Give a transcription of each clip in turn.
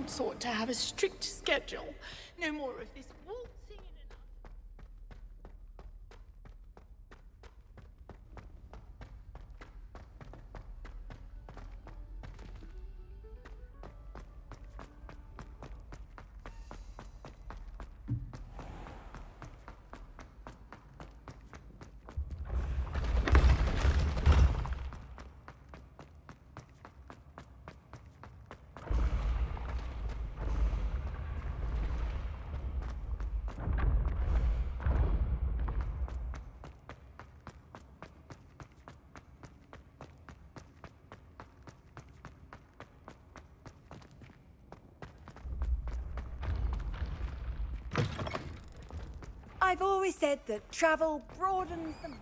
consort to have a strict schedule. No more of this waltzing in and out. I've always said that travel broadens the mind.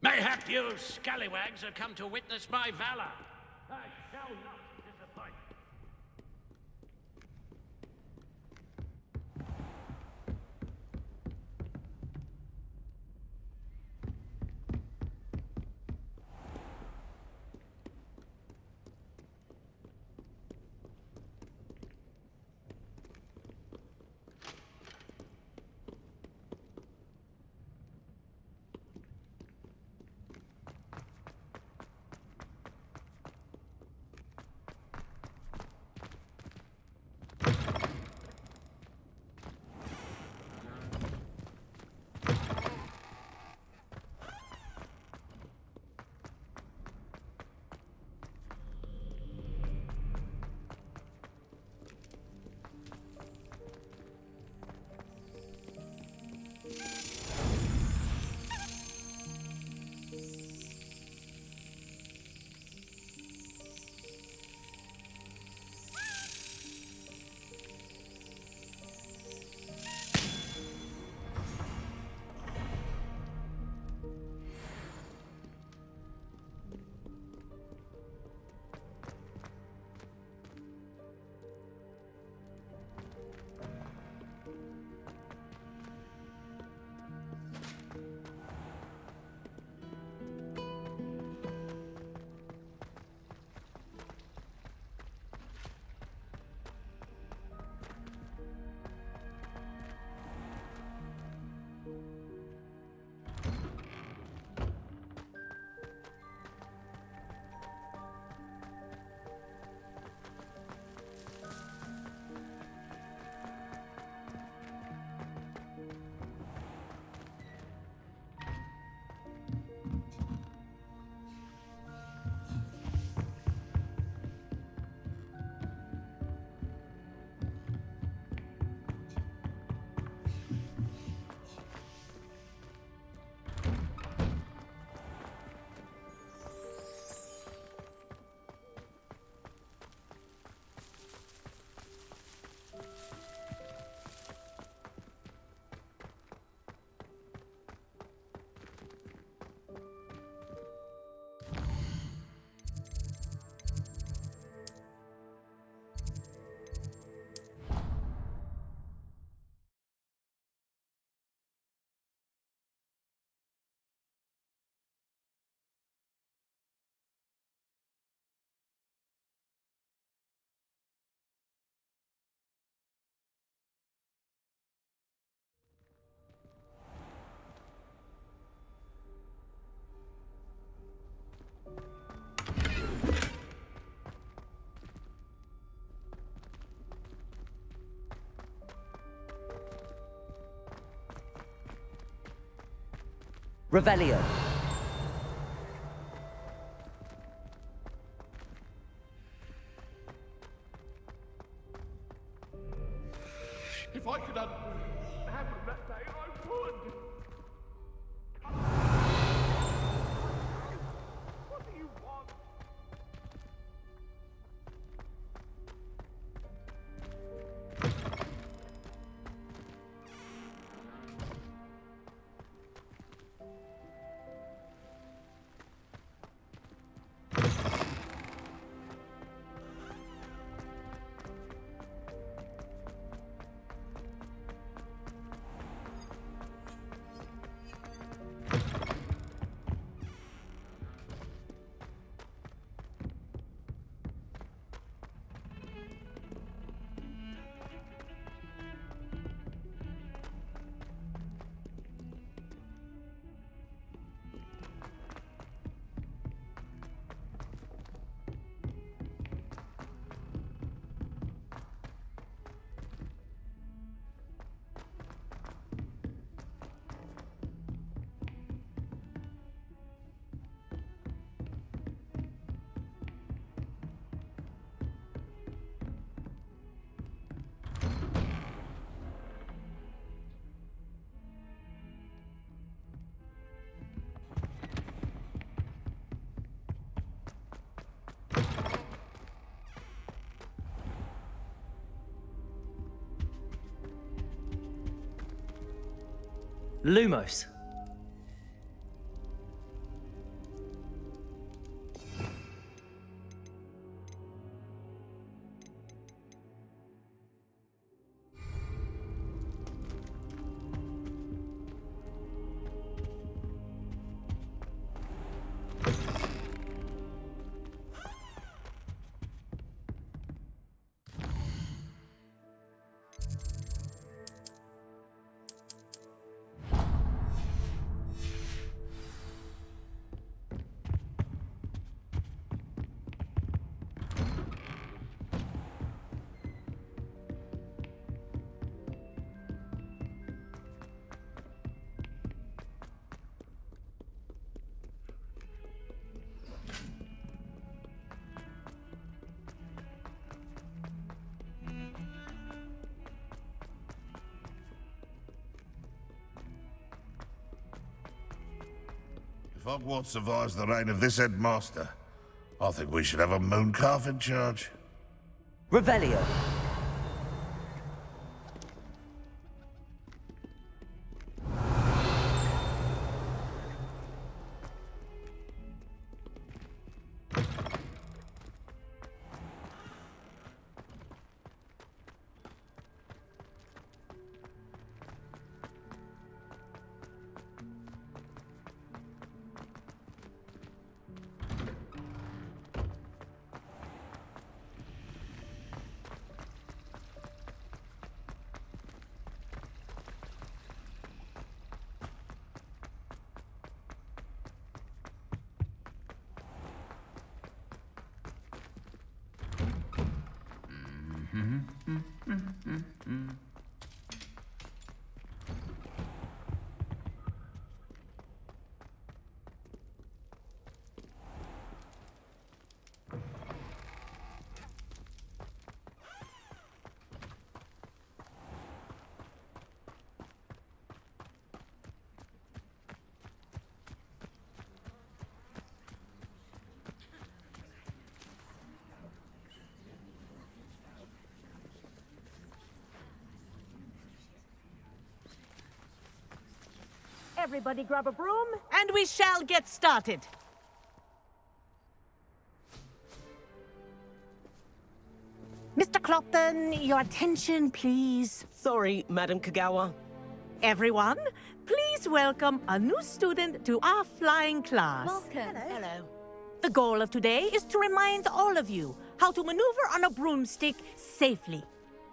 Mayhap you scallywags have come to witness my valor. I shall not disappoint. Revelio. If I could happen that day, I would. What do you want? Lumos. If Hogwarts survives the reign of this headmaster, I think we should have a mooncalf in charge. Revelio. Everybody grab a broom, and we shall get started. Mr. Clopton, your attention, please. Sorry, Madam Kagawa. Everyone, please welcome a new student to our flying class. Welcome. Hello. The goal of today is to remind all of you how to maneuver on a broomstick safely,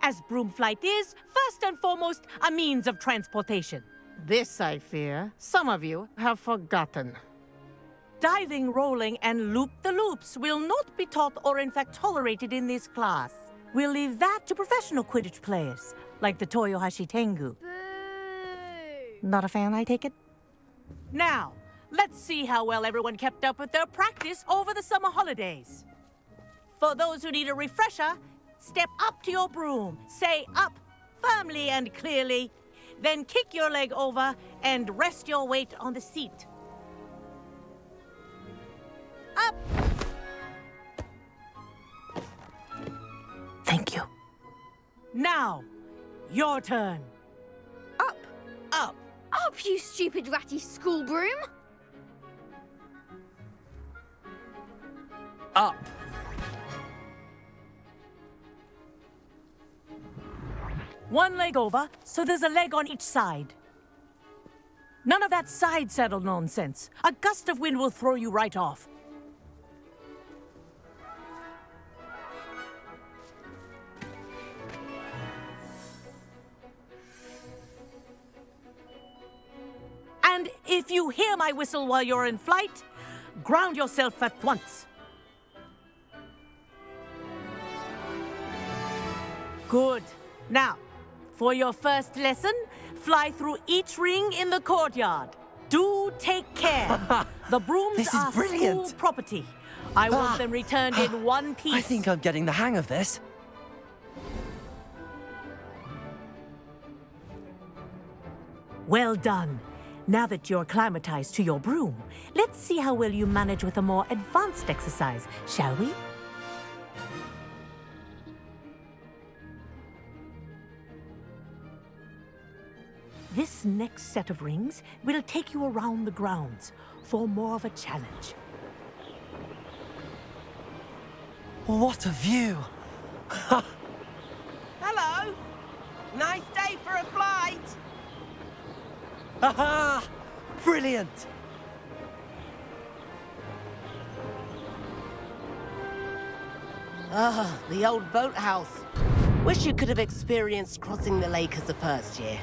as broom flight is, first and foremost, a means of transportation. This, I fear, some of you have forgotten. Diving, rolling, and loop-the-loops will not be taught or in fact tolerated in this class. We'll leave that to professional Quidditch players, like the Toyohashi Tengu. Boo! Not a fan, I take it? Now, let's see how well everyone kept up with their practice over the summer holidays. For those who need a refresher, step up to your broom, say up firmly and clearly. Then kick your leg over and rest your weight on the seat. Up! Thank you. Now, your turn. Up. Up. Up, you stupid ratty school broom. Up. One leg over, so there's a leg on each side. None of that side saddle nonsense. A gust of wind will throw you right off. And if you hear my whistle while you're in flight, ground yourself at once. Good. Now, for your first lesson, fly through each ring in the courtyard. Do take care. The brooms This is are brilliant. school property. I want them returned in one piece. I think I'm getting the hang of this. Well done. Now that you're acclimatized to your broom, let's see how well you manage with a more advanced exercise, shall we? This next set of rings will take you around the grounds for more of a challenge. What a view! Hello! Nice day for a flight! Aha! Brilliant! Ah, the old boathouse. Wish you could have experienced crossing the lake as a first year.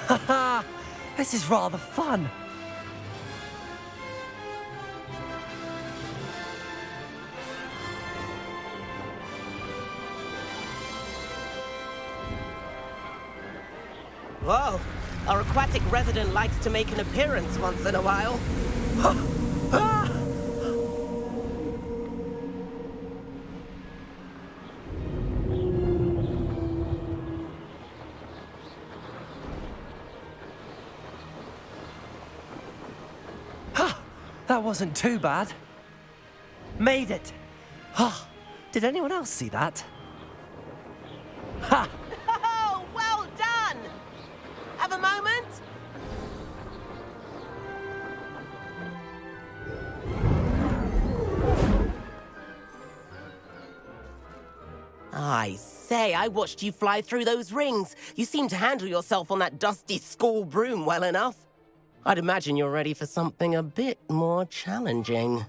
Haha! This is rather fun. Whoa, our aquatic resident likes to make an appearance once in a while. That wasn't too bad. Made it! Ah, did anyone else see that? Ha! Oh, well done! Have a moment? I say, I watched you fly through those rings. You seem to handle yourself on that dusty school broom well enough. I'd imagine you're ready for something a bit more challenging.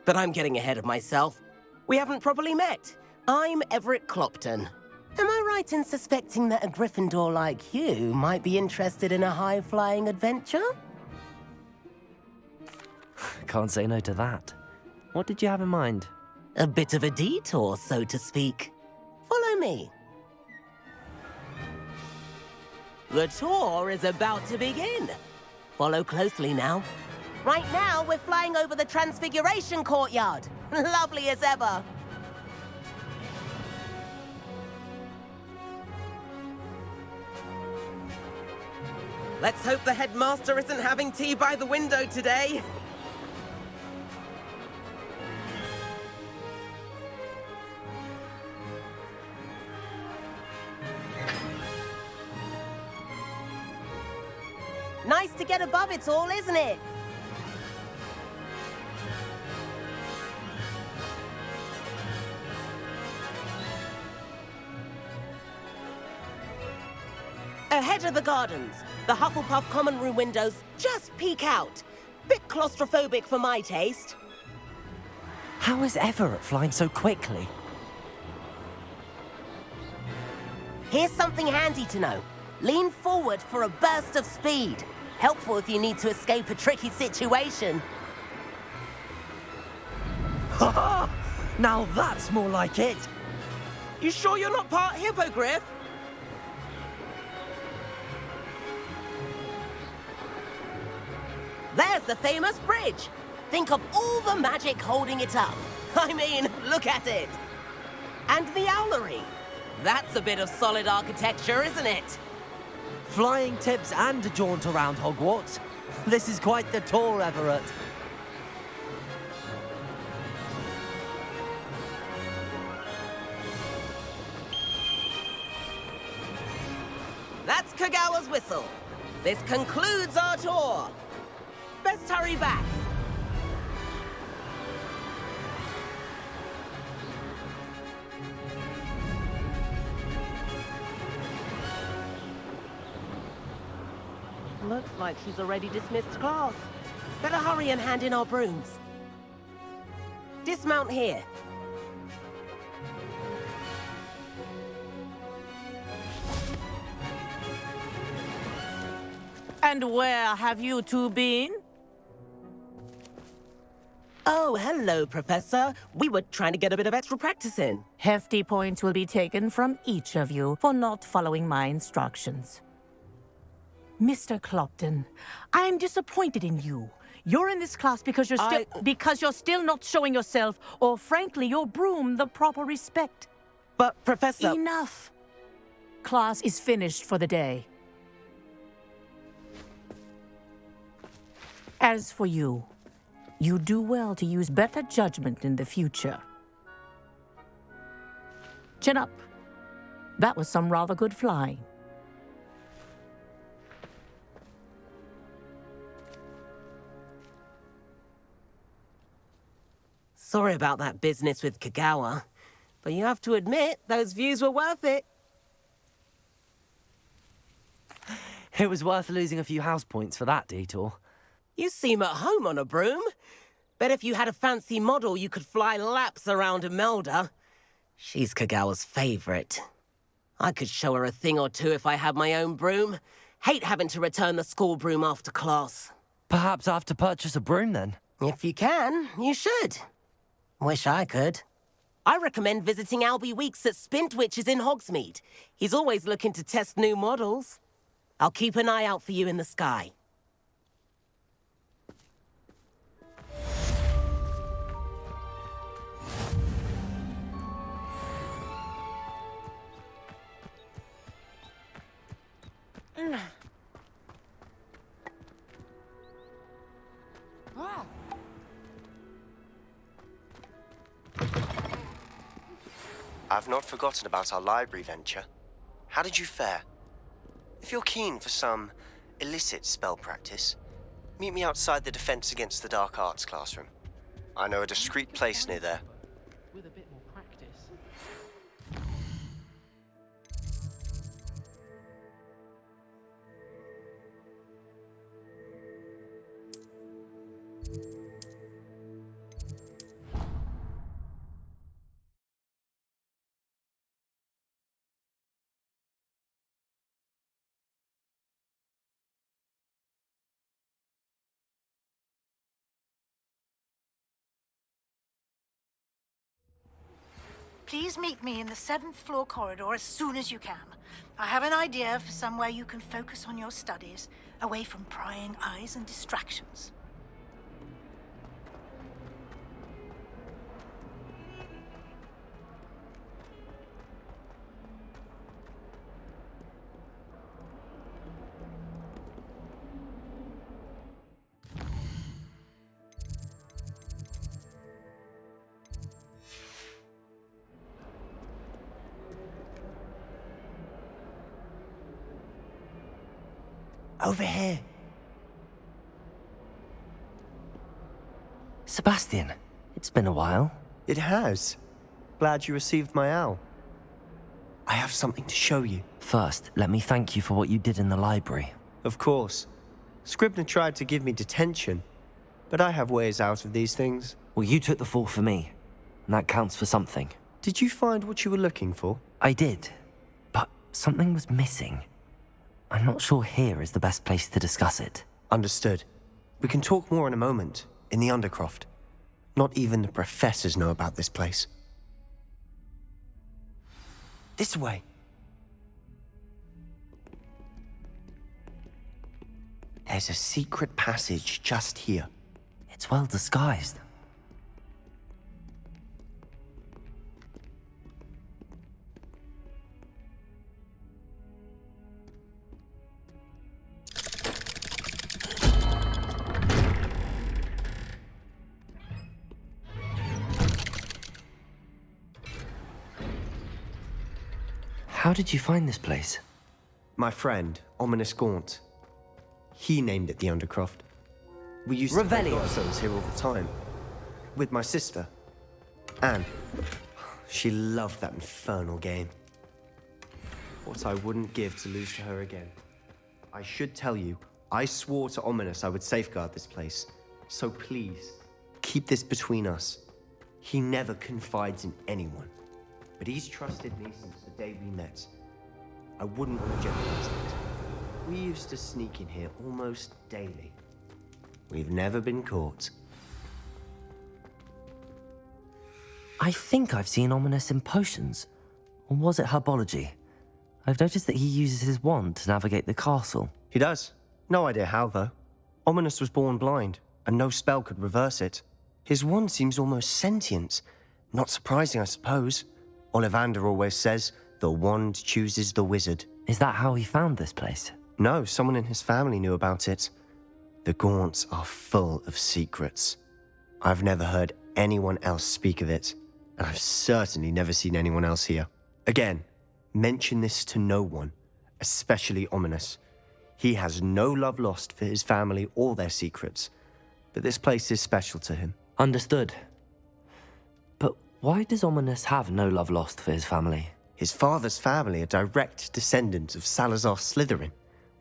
But I'm getting ahead of myself. We haven't properly met. I'm Everett Clopton. Am I right in suspecting that a Gryffindor like you might be interested in a high-flying adventure? Can't say no to that. What did you have in mind? A bit of a detour, so to speak. Follow me. The tour is about to begin. Follow closely now. Right now, we're flying over the Transfiguration Courtyard. Lovely as ever. Let's hope the headmaster isn't having tea by the window today. Nice to get above it all, isn't it? Ahead of the gardens, the Hufflepuff common room windows just peek out. Bit claustrophobic for my taste. How is Everett flying so quickly? Here's something handy to know. Lean forward for a burst of speed. Helpful if you need to escape a tricky situation. Ha! Now that's more like it. You sure you're not part hippogriff? There's the famous bridge. Think of all the magic holding it up. I mean, look at it. And the owlery. That's a bit of solid architecture, isn't it? Flying tips and a jaunt around Hogwarts. This is quite the tour, Everett. That's Kagawa's whistle. This concludes our tour. Best hurry back. Looks like she's already dismissed class. Better hurry and hand in our brooms. Dismount here. And where have you two been? Oh, hello, Professor. We were trying to get a bit of extra practice in. Hefty points will be taken from each of you for not following my instructions. Mr. Clopton, I'm disappointed in you. You're in this class because you're still not showing yourself, or frankly, your broom the proper respect. But, Professor... Enough. Class is finished for the day. As for you, you do well to use better judgment in the future. Chin up. That was some rather good flying. Sorry about that business with Kagawa, but you have to admit, those views were worth it. It was worth losing a few house points for that detour. You seem at home on a broom. Bet if you had a fancy model, you could fly laps around Imelda. She's Kagawa's favorite. I could show her a thing or two if I had my own broom. Hate having to return the school broom after class. Perhaps I have to purchase a broom then? If you can, you should. Wish I could. I recommend visiting Albie Weeks at Spintwitches in Hogsmeade. He's always looking to test new models. I'll keep an eye out for you in the sky. I've not forgotten about our library venture. How did you fare? If you're keen for some illicit spell practice, meet me outside the Defense Against the Dark Arts classroom. I know a discreet place near there. With a bit more practice. Please meet me in the 7th floor corridor as soon as you can. I have an idea for somewhere you can focus on your studies, away from prying eyes and distractions. Over here. Sebastian, it's been a while. It has. Glad you received my owl. I have something to show you. First, let me thank you for what you did in the library. Of course. Scribner tried to give me detention, but I have ways out of these things. Well, you took the fall for me, and that counts for something. Did you find what you were looking for? I did, but something was missing. I'm not sure here is the best place to discuss it. Understood. We can talk more in a moment, in the Undercroft. Not even the professors know about this place. This way. There's a secret passage just here. It's well disguised. How did you find this place? My friend, Ominous Gaunt. He named it the Undercroft. We used to play Godstones here all the time. With my sister, Anne. She loved that infernal game. What I wouldn't give to lose to her again. I should tell you, I swore to Ominous I would safeguard this place. So please, keep this between us. He never confides in anyone. But he's trusted me since the day we met. I wouldn't want to jeopardize that. We used to sneak in here almost daily. We've never been caught. I think I've seen Ominous in potions. Or was it herbology? I've noticed that he uses his wand to navigate the castle. He does. No idea how, though. Ominous was born blind, and no spell could reverse it. His wand seems almost sentient. Not surprising, I suppose. Ollivander always says, the wand chooses the wizard. Is that how he found this place? No, someone in his family knew about it. The Gaunts are full of secrets. I've never heard anyone else speak of it, and I've certainly never seen anyone else here. Again, mention this to no one, especially Ominous. He has no love lost for his family or their secrets, but this place is special to him. Understood. But why does Ominous have no love lost for his family? His father's family are direct descendants of Salazar Slytherin,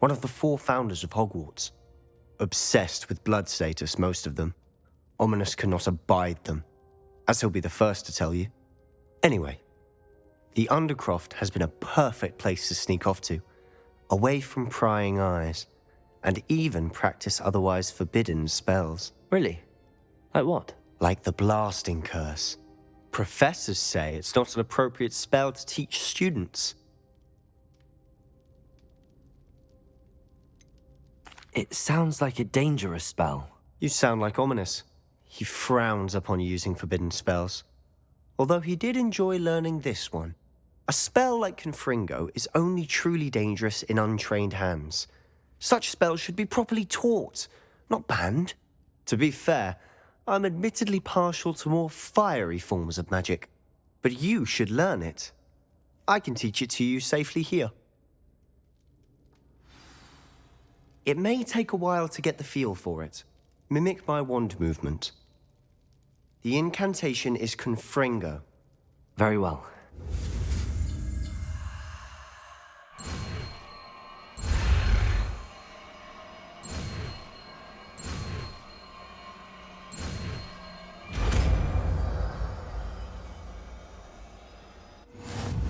one of the 4 founders of Hogwarts. Obsessed with blood status, most of them. Ominous cannot abide them, as he'll be the first to tell you. Anyway, the Undercroft has been a perfect place to sneak off to, away from prying eyes, and even practice otherwise forbidden spells. Really? Like what? Like the blasting curse. Professors say it's not an appropriate spell to teach students. It sounds like a dangerous spell. You sound like Ominous. He frowns upon using forbidden spells. Although he did enjoy learning this one. A spell like Confringo is only truly dangerous in untrained hands. Such spells should be properly taught, not banned. To be fair, I'm admittedly partial to more fiery forms of magic. But you should learn it. I can teach it to you safely here. It may take a while to get the feel for it. Mimic my wand movement. The incantation is Confringo. Very well.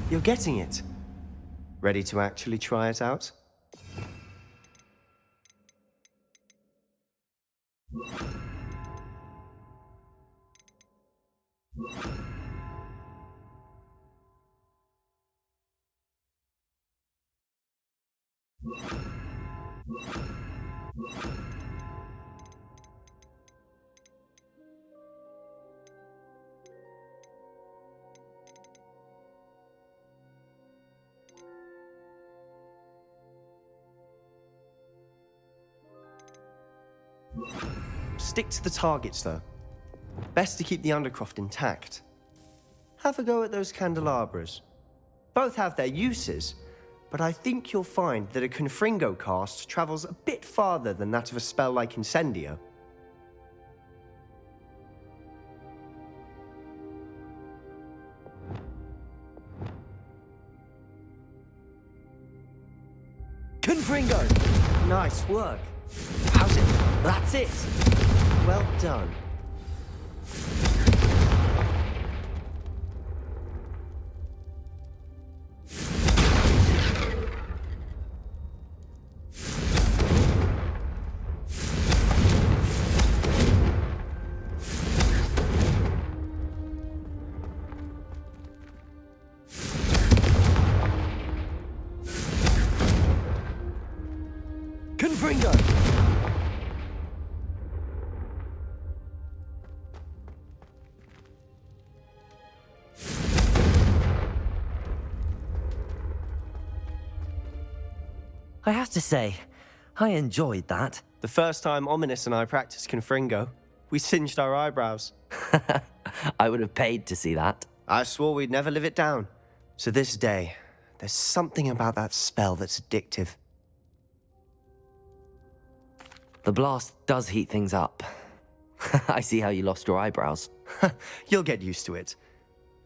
You're getting it. Ready to actually try it out? Stick to the targets, though. Best to keep the Undercroft intact. Have a go at those candelabras. Both have their uses, but I think you'll find that a Confringo cast travels a bit farther than that of a spell like Incendio. Confringo! Nice work. How's it? That's it. Well done. Confringo! I have to say, I enjoyed that. The first time Ominous and I practiced Confringo, we singed our eyebrows. I would have paid to see that. I swore we'd never live it down. To this day, there's something about that spell that's addictive. The blast does heat things up. I see how you lost your eyebrows. You'll get used to it.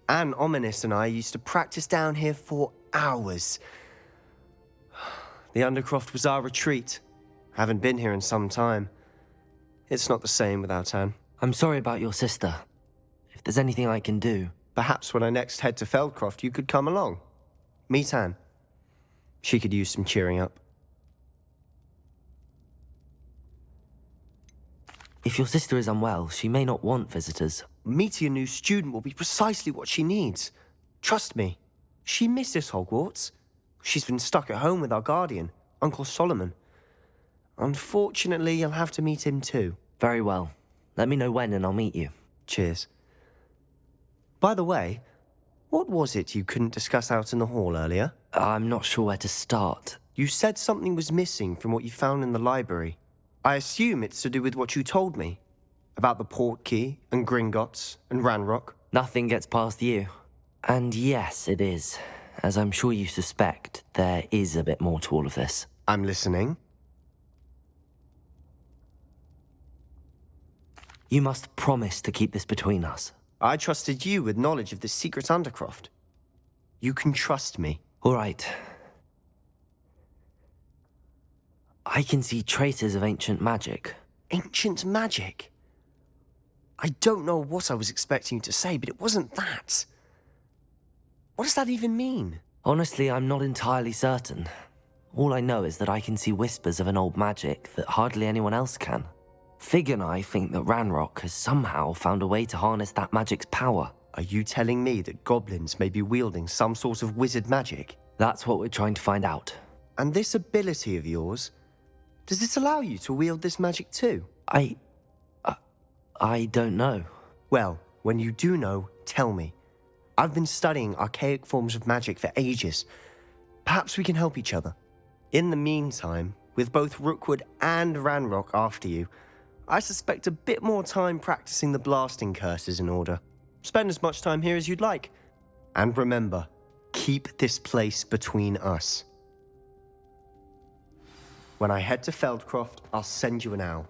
Anne, Ominous and I used to practice down here for hours. The Undercroft was our retreat. Haven't been here in some time. It's not the same without Anne. I'm sorry about your sister. If there's anything I can do... Perhaps when I next head to Feldcroft, you could come along. Meet Anne. She could use some cheering up. If your sister is unwell, she may not want visitors. Meeting a new student will be precisely what she needs. Trust me. She misses Hogwarts. She's been stuck at home with our guardian, Uncle Solomon. Unfortunately, you'll have to meet him too. Very well. Let me know when and I'll meet you. Cheers. By the way, what was it you couldn't discuss out in the hall earlier? I'm not sure where to start. You said something was missing from what you found in the library. I assume it's to do with what you told me. About the Portkey, and Gringotts, and Ranrock. Nothing gets past you. And yes, it is. As I'm sure you suspect, there is a bit more to all of this. I'm listening. You must promise to keep this between us. I trusted you with knowledge of the secret Undercroft. You can trust me. All right. I can see traces of ancient magic. Ancient magic? I don't know what I was expecting you to say, but it wasn't that. What does that even mean? Honestly, I'm not entirely certain. All I know is that I can see whispers of an old magic that hardly anyone else can. Fig and I think that Ranrock has somehow found a way to harness that magic's power. Are you telling me that goblins may be wielding some sort of wizard magic? That's what we're trying to find out. And this ability of yours, does it allow you to wield this magic too? I don't know. Well, when you do know, tell me. I've been studying archaic forms of magic for ages. Perhaps we can help each other. In the meantime, with both Rookwood and Ranrock after you, I suspect a bit more time practicing the blasting curse is in order. Spend as much time here as you'd like. And remember, keep this place between us. When I head to Feldcroft, I'll send you an owl.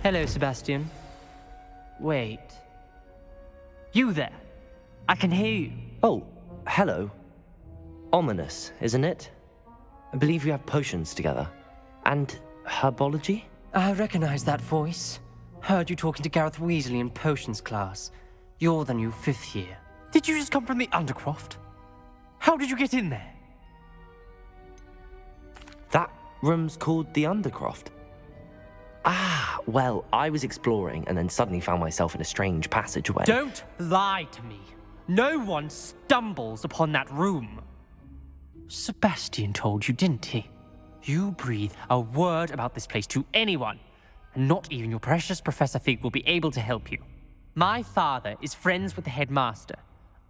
Hello, Sebastian. Wait. You there? I can hear you. Oh, hello. Ominous, isn't it? I believe we have potions together. And herbology? I recognize that voice. Heard you talking to Gareth Weasley in potions class. You're the new 5th year. Did you just come from the Undercroft? How did you get in there? That room's called the Undercroft. Ah, well, I was exploring and then suddenly found myself in a strange passageway. Don't lie to me. No one stumbles upon that room. Sebastian told you, didn't he? You breathe a word about this place to anyone, and not even your precious Professor Fig will be able to help you. My father is friends with the headmaster.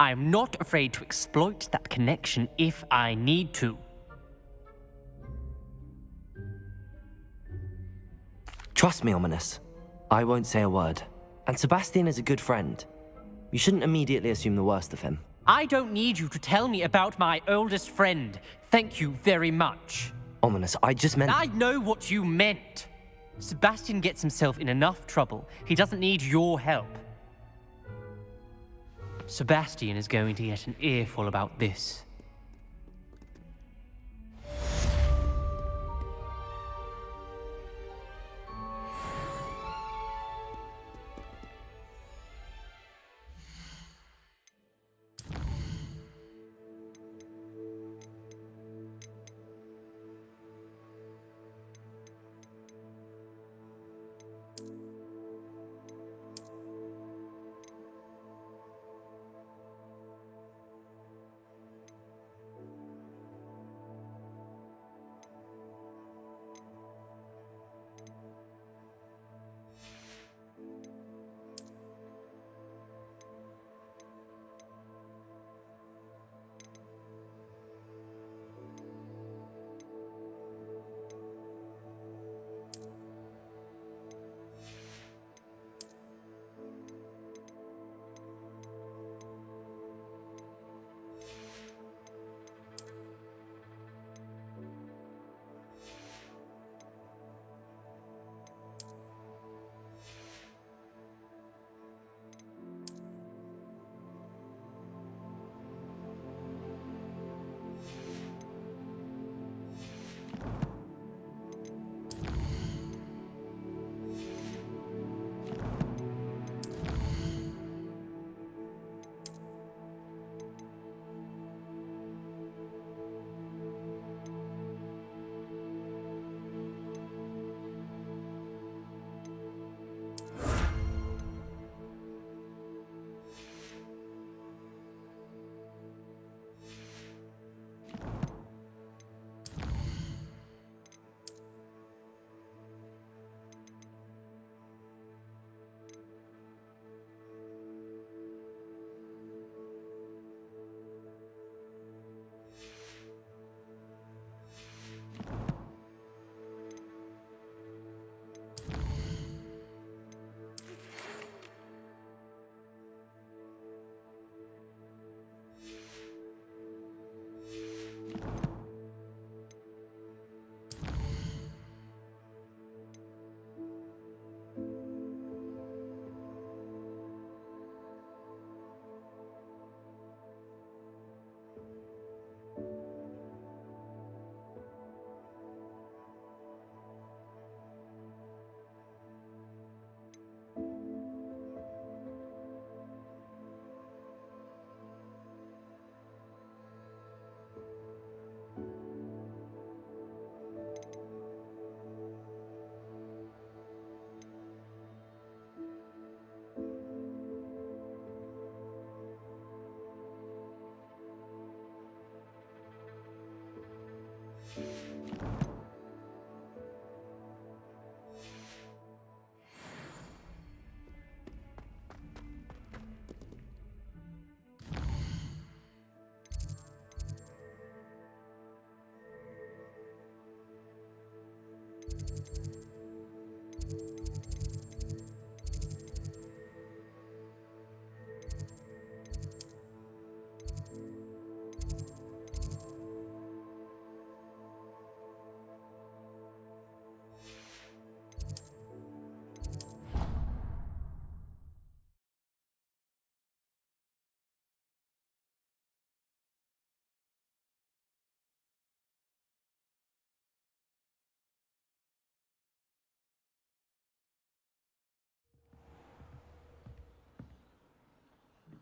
I am not afraid to exploit that connection if I need to. Trust me, Ominous. I won't say a word. And Sebastian is a good friend. You shouldn't immediately assume the worst of him. I don't need you to tell me about my oldest friend. Thank you very much. Ominous, I just meant... I know what you meant. Sebastian gets himself in enough trouble. He doesn't need your help. Sebastian is going to get an earful about this.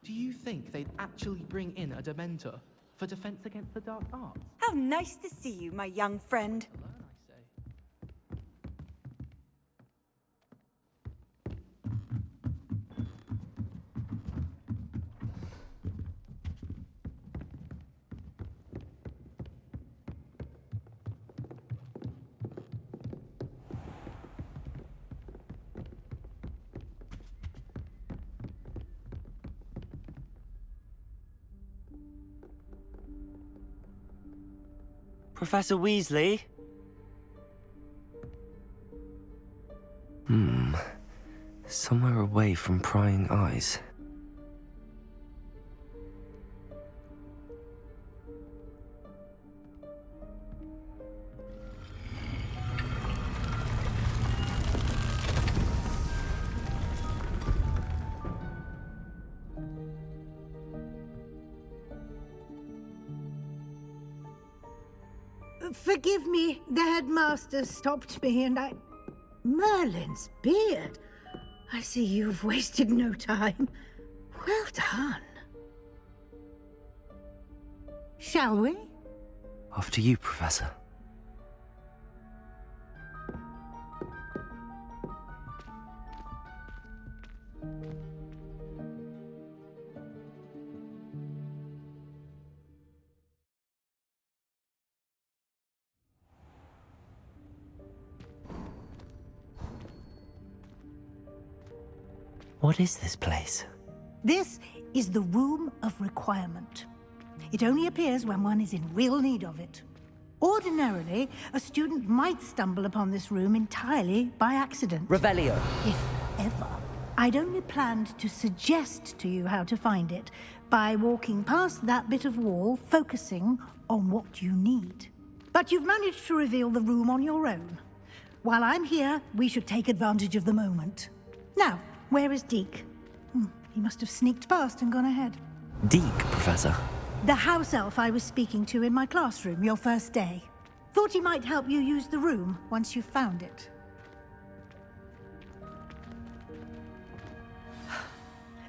Do you think they'd actually bring in a Dementor for defense against the dark arts? How nice to see you, my young friend. Learn, I say. Professor Weasley? Somewhere away from prying eyes. Forgive me, the headmaster stopped me and I... Merlin's beard. I see you've wasted no time. Well done. Shall we? After you, Professor. What is this place? This is the Room of Requirement. It only appears when one is in real need of it. Ordinarily, a student might stumble upon this room entirely by accident. Revelio. If ever. I'd only planned to suggest to you how to find it by walking past that bit of wall, focusing on what you need. But you've managed to reveal the room on your own. While I'm here, we should take advantage of the moment. Now, where is Deke? He must have sneaked past and gone ahead. Deke, Professor. The house elf I was speaking to in my classroom your first day. Thought he might help you use the room once you've found it.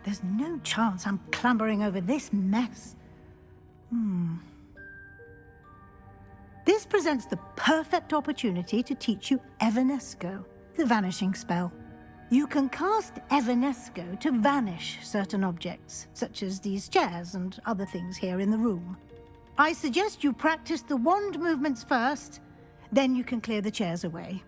There's no chance I'm clambering over this mess. This presents the perfect opportunity to teach you Evanesco, the vanishing spell. You can cast Evanesco to vanish certain objects, such as these chairs and other things here in the room. I suggest you practice the wand movements first, then you can clear the chairs away.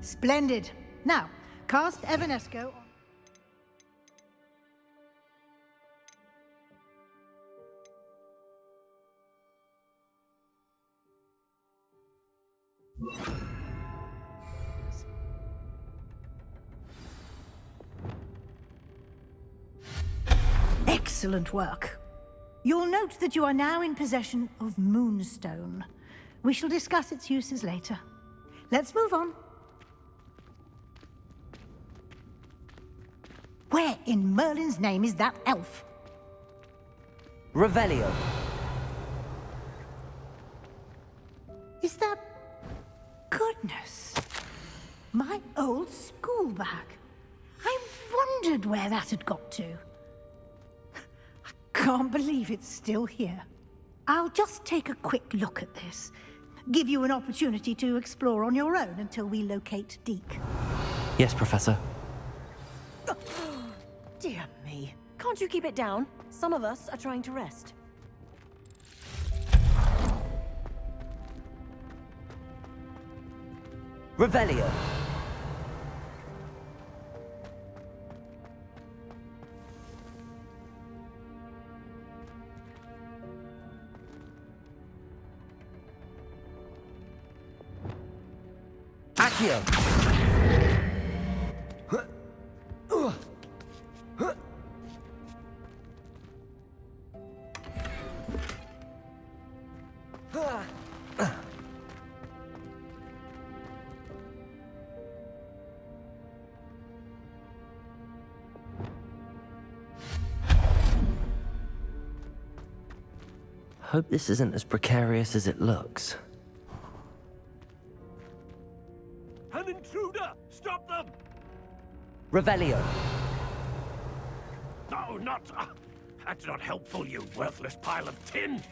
Splendid. Now, cast Evanesco on... Excellent work. You'll note that you are now in possession of Moonstone. We shall discuss its uses later. Let's move on. Where in Merlin's name is that elf? Revelio. Is that... Goodness. My old school bag. I wondered where that had got to. I can't believe it's still here. I'll just take a quick look at this. Give you an opportunity to explore on your own until we locate Deke. Yes, Professor. Dear me. Can't you keep it down? Some of us are trying to rest. Revelio. Accio. Hope this isn't as precarious as it looks. An intruder! Stop them! Revelio. No, not... that's not helpful, you worthless pile of tin!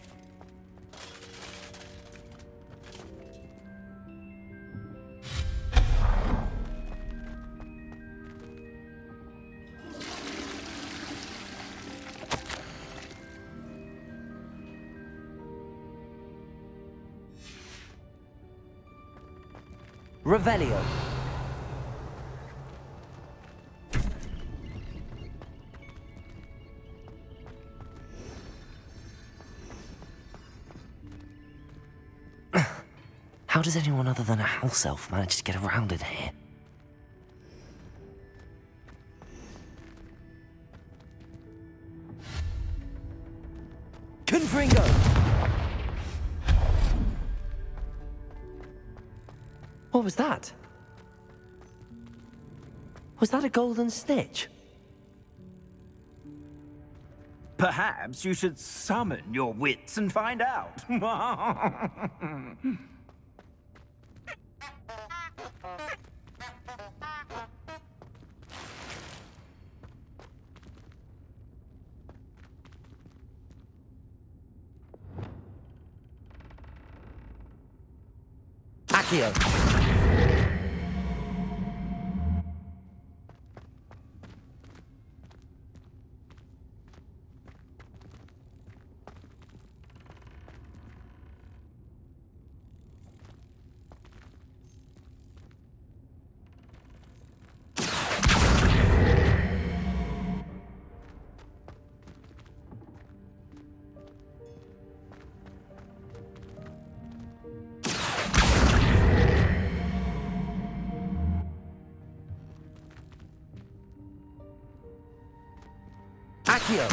Revelio. How does anyone other than a house elf manage to get around in here? Confringo! What was that? Was that a golden snitch? Perhaps you should summon your wits and find out. Accio. Accio.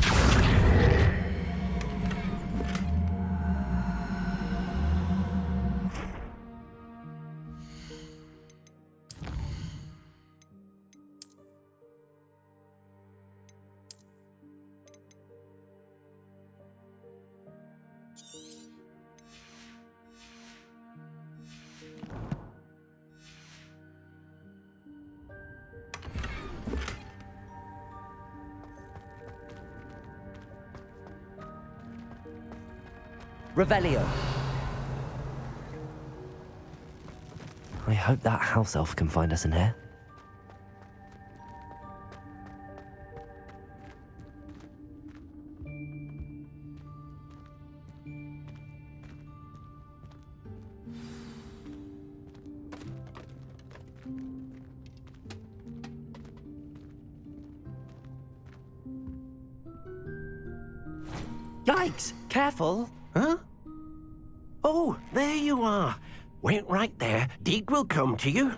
Revelio. I hope that house elf can find us in here. Yikes! Careful! Huh? Oh, there you are. Wait right there. Deke will come to you.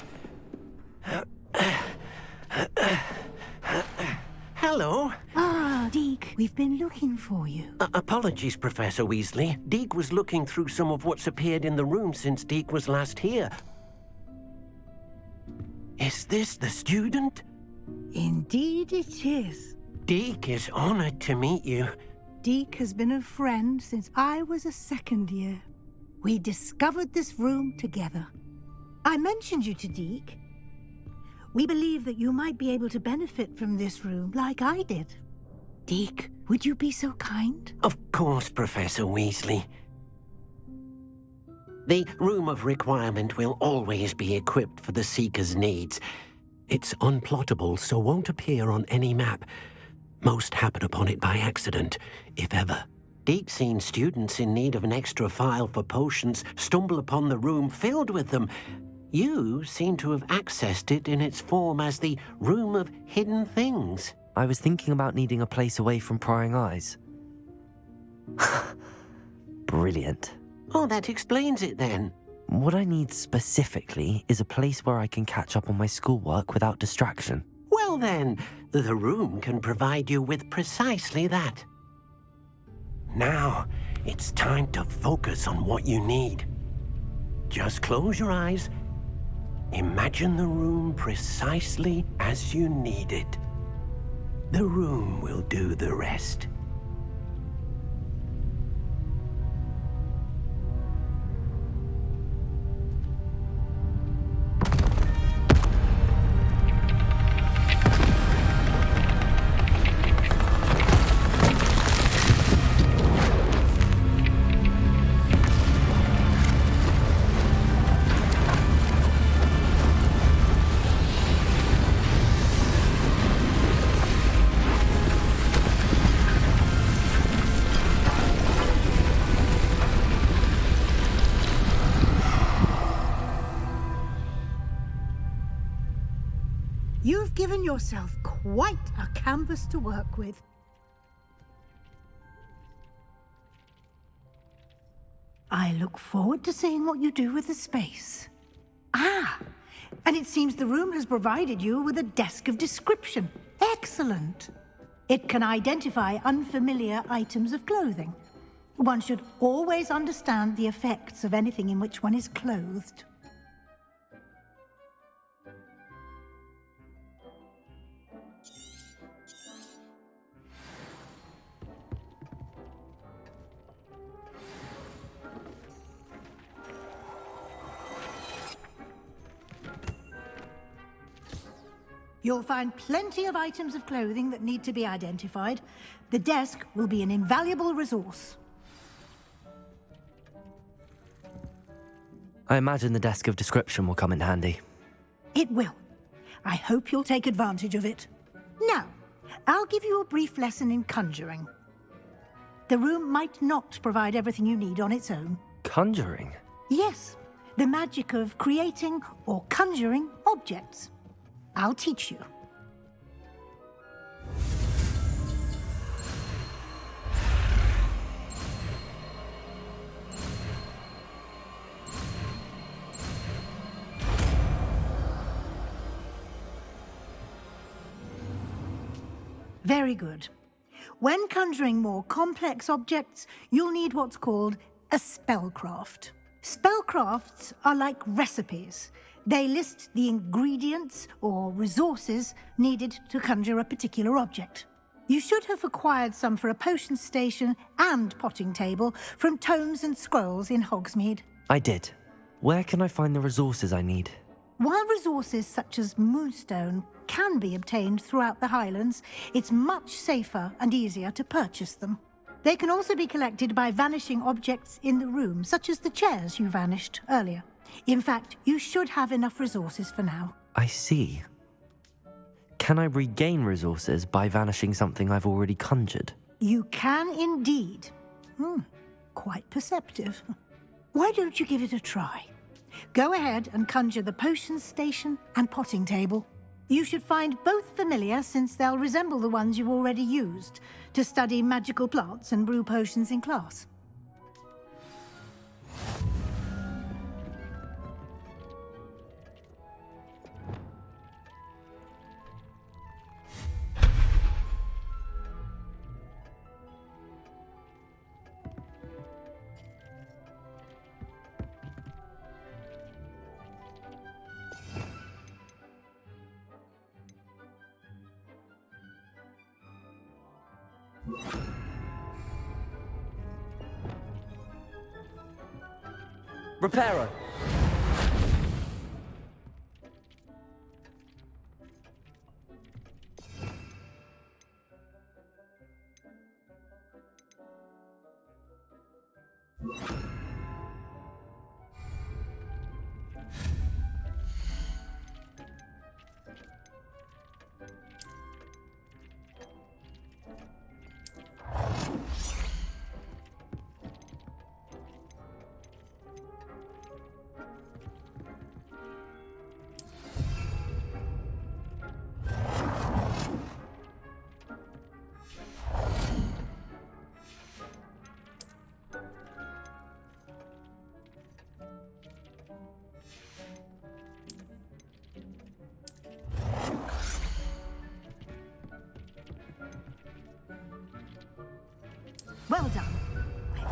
Hello. Ah, Deke, we've been looking for you. Apologies, Professor Weasley. Deke was looking through some of what's appeared in the room since Deke was last here. Is this the student? Indeed it is. Deke is honored to meet you. Deke has been a friend since I was a second year. We discovered this room together. I mentioned you to Deke. We believe that you might be able to benefit from this room like I did. Deke, would you be so kind? Of course, Professor Weasley. The Room of Requirement will always be equipped for the Seeker's needs. It's unplottable, so won't appear on any map. Most happen upon it by accident, if ever. Deke's seen students in need of an extra file for potions stumble upon the room filled with them. You seem to have accessed it in its form as the Room of Hidden Things. I was thinking about needing a place away from prying eyes. Brilliant. Oh, that explains it then. What I need specifically is a place where I can catch up on my schoolwork without distraction. Well then, the room can provide you with precisely that. Now, it's time to focus on what you need. Just close your eyes. Imagine the room precisely as you need it. The room will do the rest. You've given yourself quite a canvas to work with. I look forward to seeing what you do with the space. Ah, and it seems the room has provided you with a desk of description. Excellent. It can identify unfamiliar items of clothing. One should always understand the effects of anything in which one is clothed. You'll find plenty of items of clothing that need to be identified. The desk will be an invaluable resource. I imagine the desk of description will come in handy. It will. I hope you'll take advantage of it. Now, I'll give you a brief lesson in conjuring. The room might not provide everything you need on its own. Conjuring? Yes, the magic of creating or conjuring objects. I'll teach you. Very good. When conjuring more complex objects, you'll need what's called a spellcraft. Spellcrafts are like recipes. They list the ingredients or resources needed to conjure a particular object. You should have acquired some for a potion station and potting table from tomes and scrolls in Hogsmeade. I did. Where can I find the resources I need? While resources such as moonstone can be obtained throughout the Highlands, it's much safer and easier to purchase them. They can also be collected by vanishing objects in the room, such as the chairs you vanished earlier. In fact, you should have enough resources for now. I see. Can I regain resources by vanishing something I've already conjured? You can indeed. Quite perceptive. Why don't you give it a try? Go ahead and conjure the potion station and potting table. You should find both familiar, since they'll resemble the ones you've already used to study magical plants and brew potions in class. Reparo. Well done.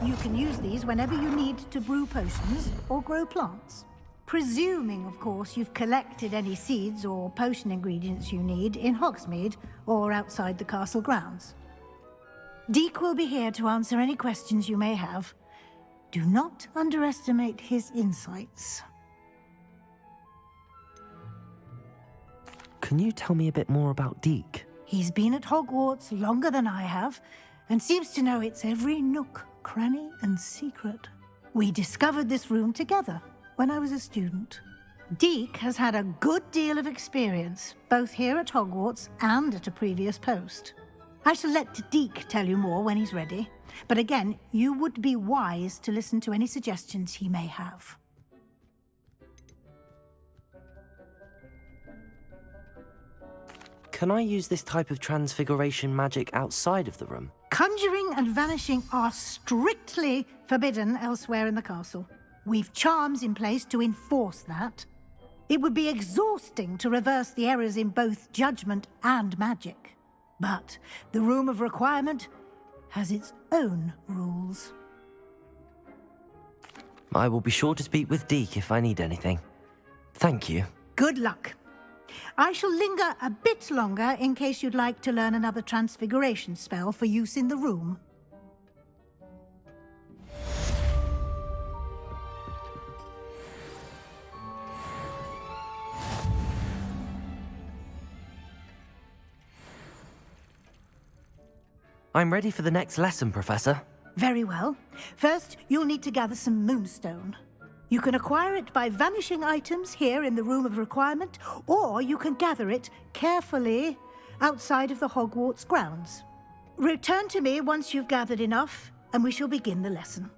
You can use these whenever you need to brew potions or grow plants. Presuming, of course, you've collected any seeds or potion ingredients you need in Hogsmeade or outside the castle grounds. Deek will be here to answer any questions you may have. Do not underestimate his insights. Can you tell me a bit more about Deek? He's been at Hogwarts longer than I have, and seems to know its every nook, cranny, and secret. We discovered this room together when I was a student. Deek has had a good deal of experience, both here at Hogwarts and at a previous post. I shall let Deek tell you more when he's ready, but again, you would be wise to listen to any suggestions he may have. Can I use this type of transfiguration magic outside of the room? Conjuring and vanishing are strictly forbidden elsewhere in the castle. We've charms in place to enforce that. It would be exhausting to reverse the errors in both judgment and magic. But the Room of Requirement has its own rules. I will be sure to speak with Deek if I need anything. Thank you. Good luck. I shall linger a bit longer in case you'd like to learn another transfiguration spell for use in the room. I'm ready for the next lesson, Professor. Very well. First, you'll need to gather some moonstone. You can acquire it by vanishing items here in the Room of Requirement, or you can gather it carefully outside of the Hogwarts grounds. Return to me once you've gathered enough, and we shall begin the lesson.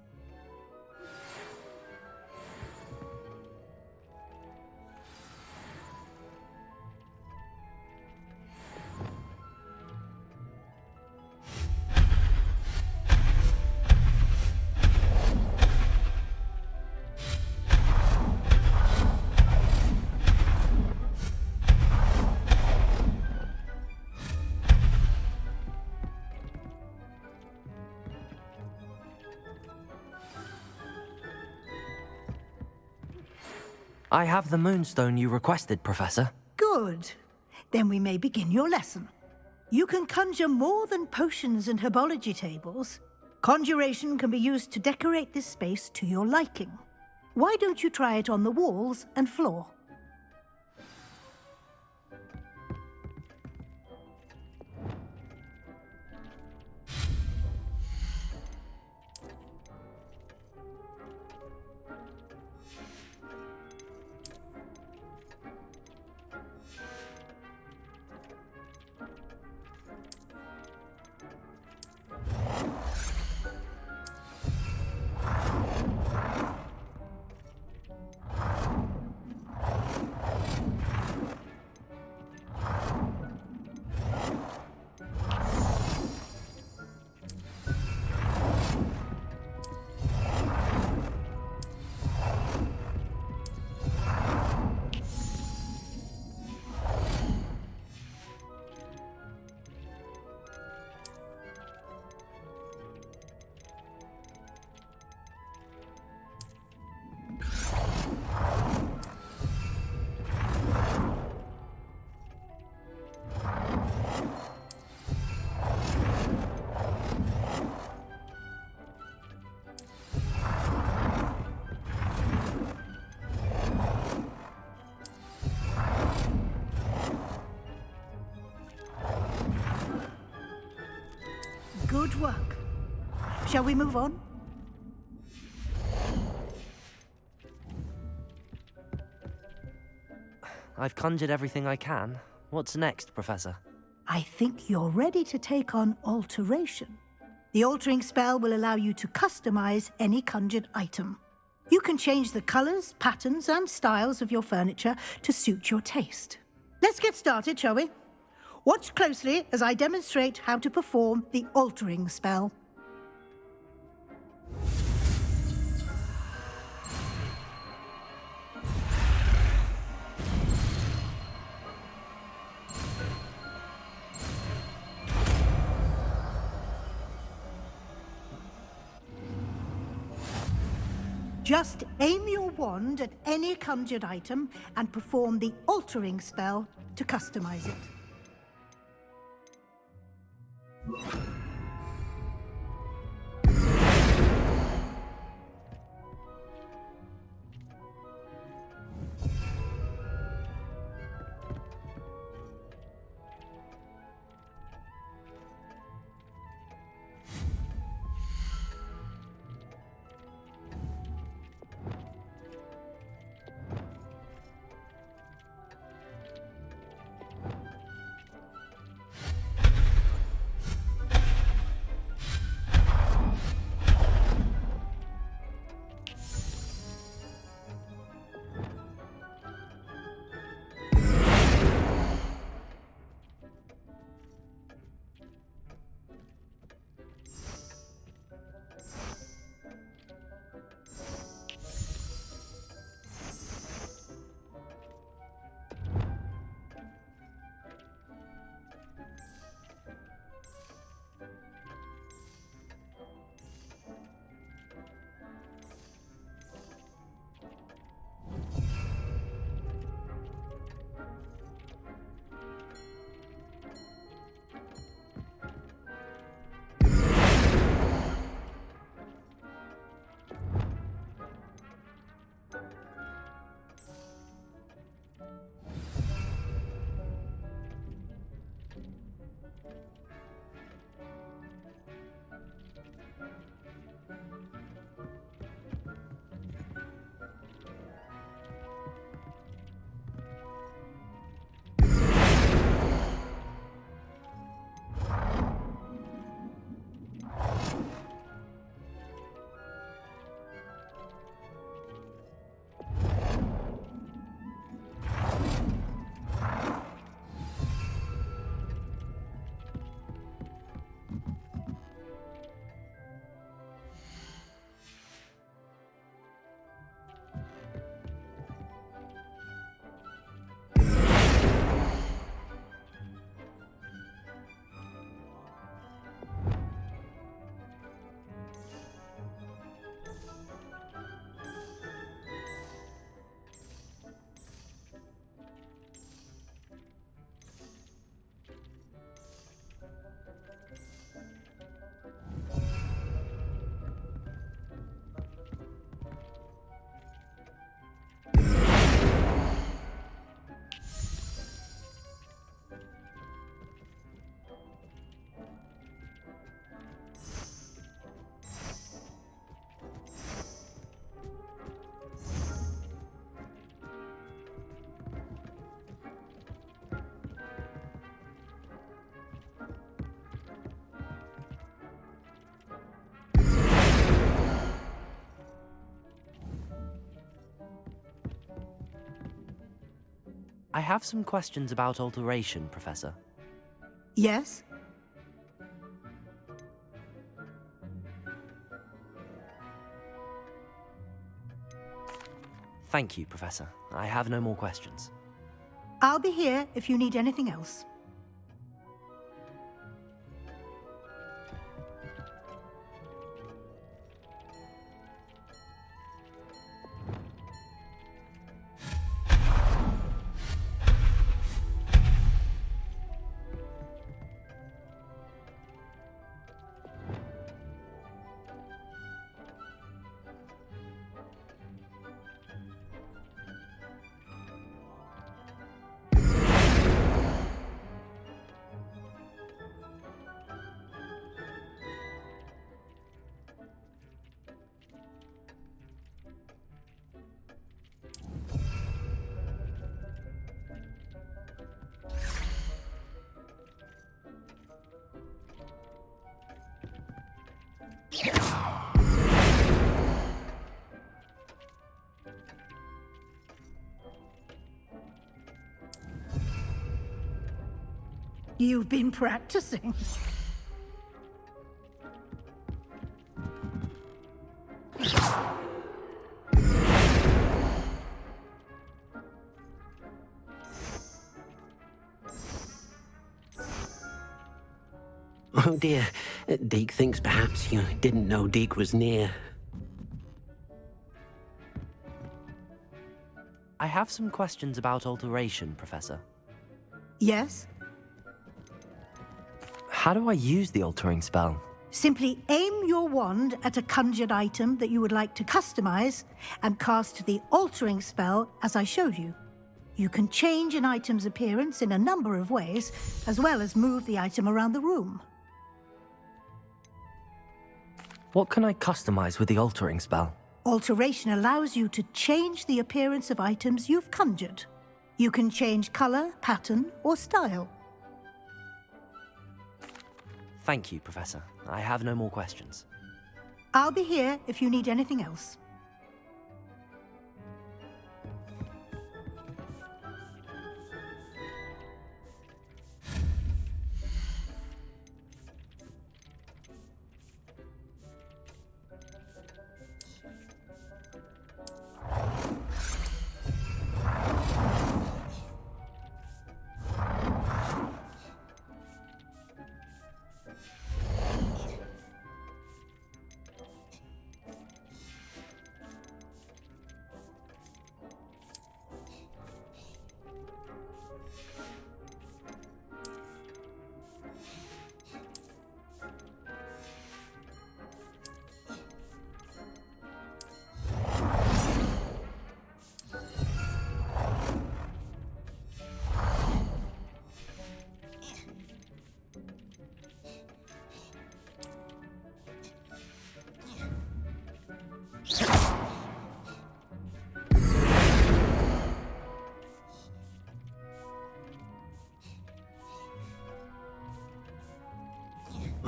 I have the moonstone you requested, Professor. Good. Then we may begin your lesson. You can conjure more than potions and herbology tables. Conjuration can be used to decorate this space to your liking. Why don't you try it on the walls and floor? Good work. Shall we move on? I've conjured everything I can. What's next, Professor? I think you're ready to take on alteration. The altering spell will allow you to customize any conjured item. You can change the colors, patterns, and styles of your furniture to suit your taste. Let's get started, shall we? Watch closely as I demonstrate how to perform the altering spell. Just aim your wand at any conjured item and perform the altering spell to customize it. I have some questions about alteration, Professor. Yes? Thank you, Professor. I have no more questions. I'll be here if you need anything else. You've been practicing. Oh dear, Deke thinks perhaps you didn't know Deke was near. I have some questions about alteration, Professor. Yes? How do I use the altering spell? Simply aim your wand at a conjured item that you would like to customize and cast the altering spell as I showed you. You can change an item's appearance in a number of ways, as well as move the item around the room. What can I customize with the altering spell? Alteration allows you to change the appearance of items you've conjured. You can change color, pattern, or style. Thank you, Professor. I have no more questions. I'll be here if you need anything else.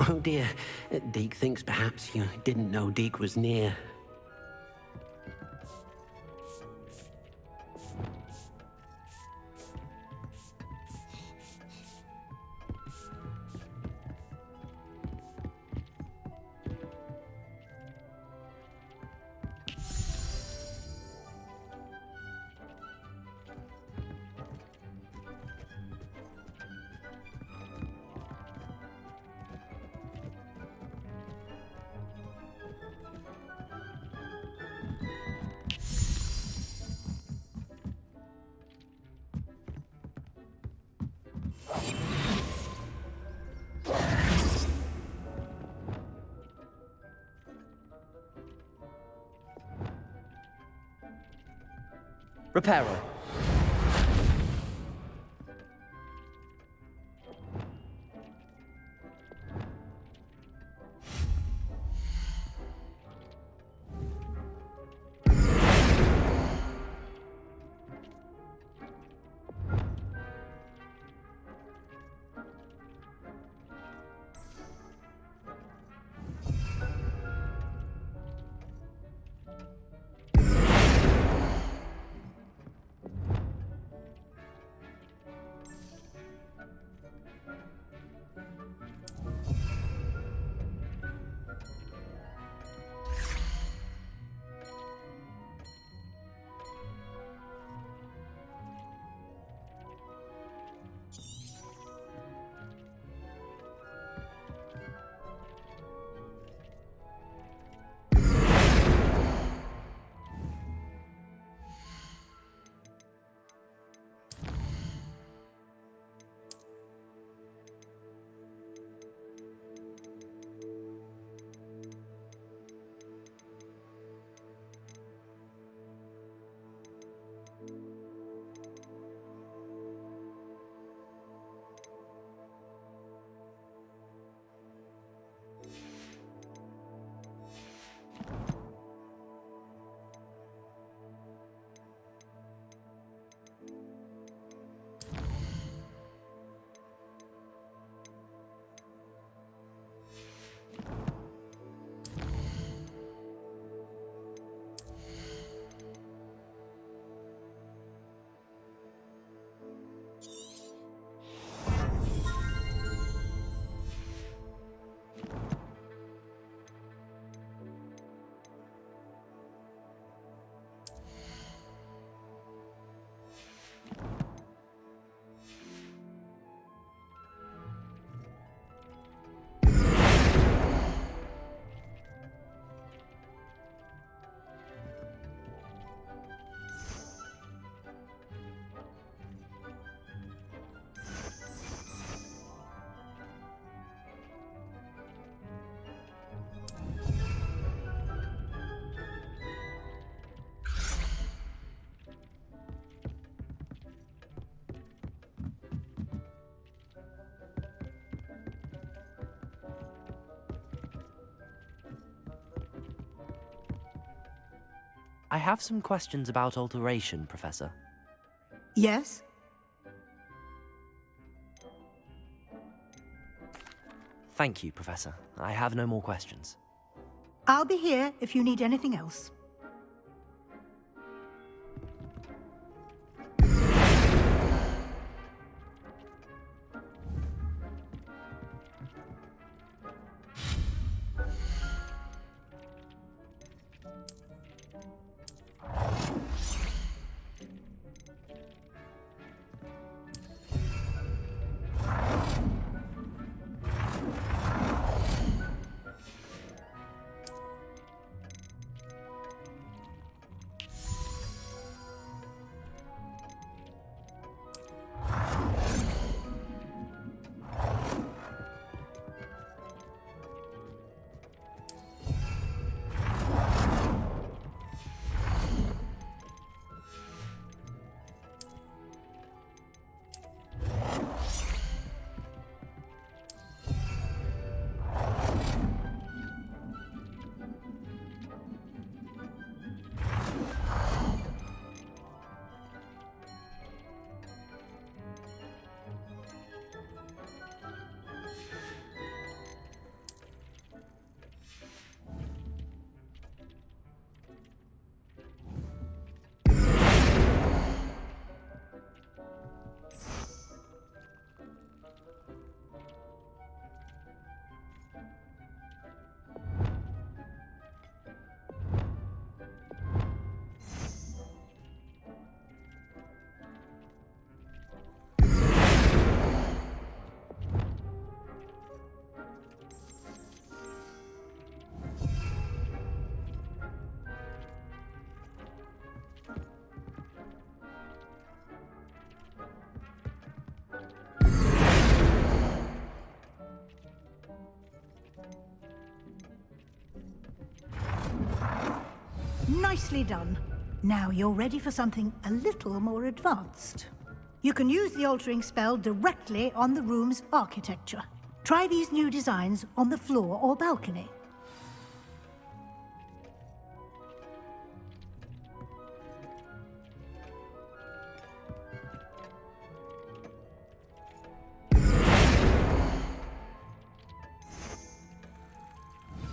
Oh dear, Deke thinks perhaps you didn't know Deke was near. Reparo. I have some questions about alteration, Professor. Yes? Thank you, Professor. I have no more questions. I'll be here if you need anything else. Nicely done. Now you're ready for something a little more advanced. You can use the altering spell directly on the room's architecture. Try these new designs on the floor or balcony.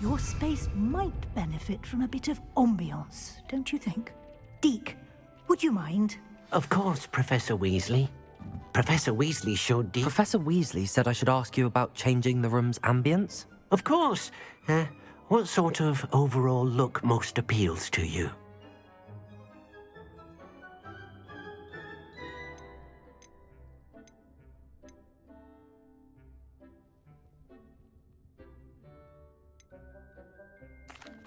Your space might benefit from a bit of ambiance, don't you think? Deke, would you mind? Of course, Professor Weasley. Professor Weasley showed Deke... Professor Weasley said I should ask you about changing the room's ambience? Of course. What sort of overall look most appeals to you?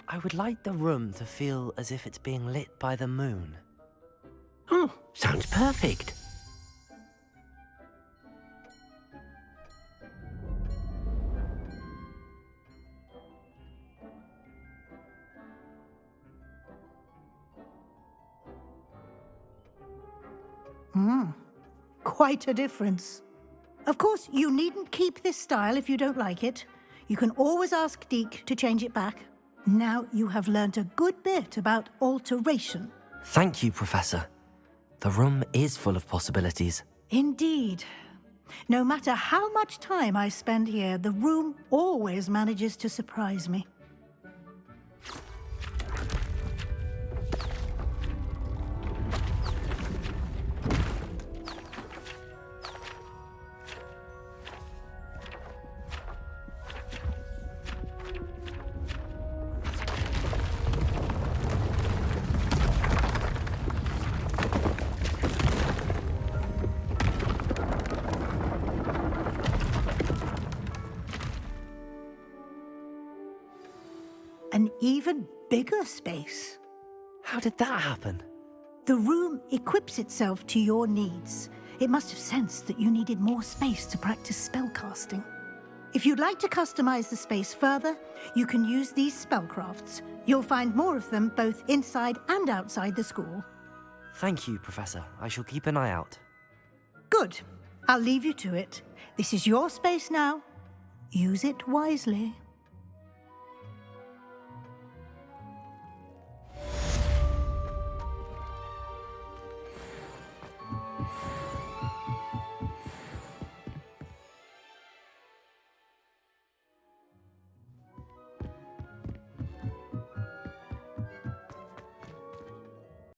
I would like the room to feel as if it's being lit by the moon. Oh, sounds perfect. Quite a difference. Of course, you needn't keep this style if you don't like it. You can always ask Deke to change it back. Now you have learnt a good bit about alteration. Thank you, Professor. The room is full of possibilities. Indeed. No matter how much time I spend here, the room always manages to surprise me. An even bigger space. How did that happen? The room equips itself to your needs. It must have sensed that you needed more space to practice spellcasting. If you'd like to customize the space further, you can use these spellcrafts. You'll find more of them both inside and outside the school. Thank you, Professor. I shall keep an eye out. Good. I'll leave you to it. This is your space now. Use it wisely.